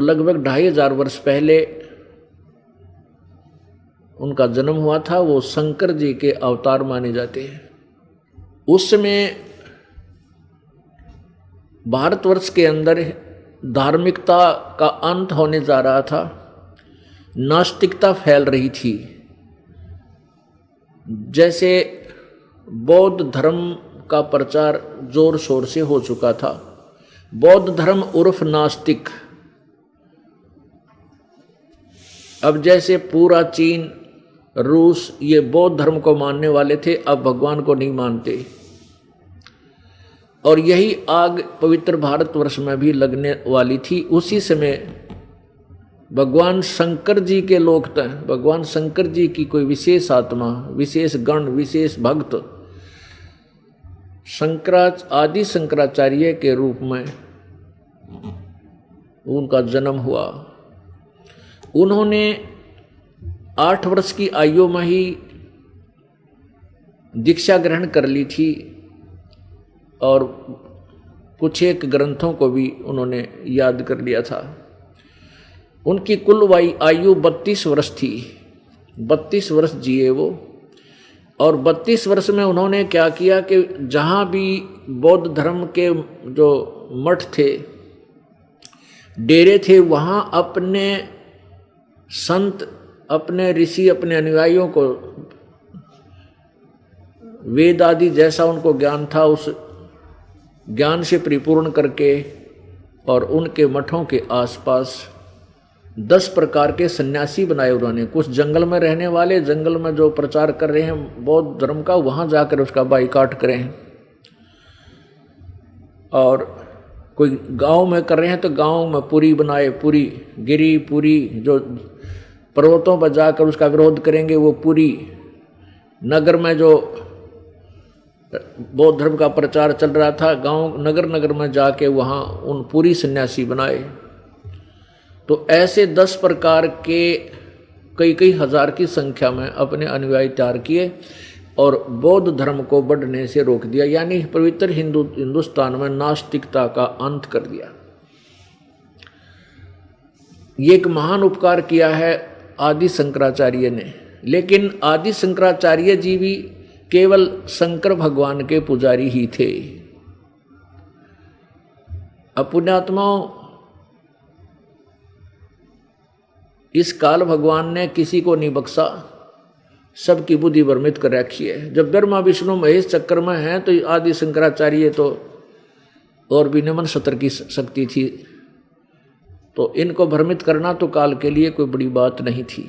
लगभग 2500 वर्ष पहले उनका जन्म हुआ था। वो शंकर जी के अवतार माने जाते हैं। उस समय भारतवर्ष के अंदर धार्मिकता का अंत होने जा रहा था, नास्तिकता फैल रही थी। जैसे बौद्ध धर्म का प्रचार जोर शोर से हो चुका था। बौद्ध धर्म उर्फ नास्तिक, अब जैसे पूरा चीन, रूस ये बौद्ध धर्म को मानने वाले थे, अब भगवान को नहीं मानते। और यही आग पवित्र भारतवर्ष में भी लगने वाली थी। उसी समय भगवान शंकर जी के लोग थे, भगवान शंकर जी की कोई विशेष आत्मा, विशेष गण, विशेष भक्त आदि शंकराचार्य के रूप में उनका जन्म हुआ। उन्होंने 8 वर्ष की आयु में ही दीक्षा ग्रहण कर ली थी और कुछ एक ग्रंथों को भी उन्होंने याद कर लिया था। उनकी कुल आयु 32 वर्ष थी। 32 वर्ष जिए वो। और 32 वर्ष में उन्होंने क्या किया कि जहाँ भी बौद्ध धर्म के जो मठ थे, डेरे थे, वहाँ अपने संत, अपने ऋषि, अपने अनुयायियों को वेद आदि जैसा उनको ज्ञान था उस ज्ञान से परिपूर्ण करके और उनके मठों के आसपास 10 प्रकार के सन्यासी बनाए उन्होंने। कुछ जंगल में रहने वाले, जंगल में जो प्रचार कर रहे हैं बौद्ध धर्म का, वहाँ जाकर उसका बाइकाट करें। और कोई गांव में कर रहे हैं तो गांव में पुरी बनाए, पुरी गिरी, पुरी जो पर्वतों पर जाकर उसका विरोध करेंगे वो पुरी। नगर में जो बौद्ध धर्म का प्रचार चल रहा था, गांव नगर नगर में जाके वहाँ उन पूरी सन्यासी बनाए। तो ऐसे 10 प्रकार के कई कई हजार की संख्या में अपने अनुयायी तैयार किए और बौद्ध धर्म को बढ़ने से रोक दिया, यानी पवित्र हिंदुस्तान में नास्तिकता का अंत कर दिया। ये एक महान उपकार किया है आदि शंकराचार्य ने। लेकिन आदि शंकराचार्य जी भी केवल शंकर भगवान के पुजारी ही थे। पुण्यात्माओं, इस काल भगवान ने किसी को नहीं बख्शा, सबकी बुद्धि भ्रमित कर रखी है। जब ब्रह्मा विष्णु महेश चक्र में हैं तो आदि शंकराचार्य तो और भी निम्न सतर की शक्ति थी, तो इनको भ्रमित करना तो काल के लिए कोई बड़ी बात नहीं थी।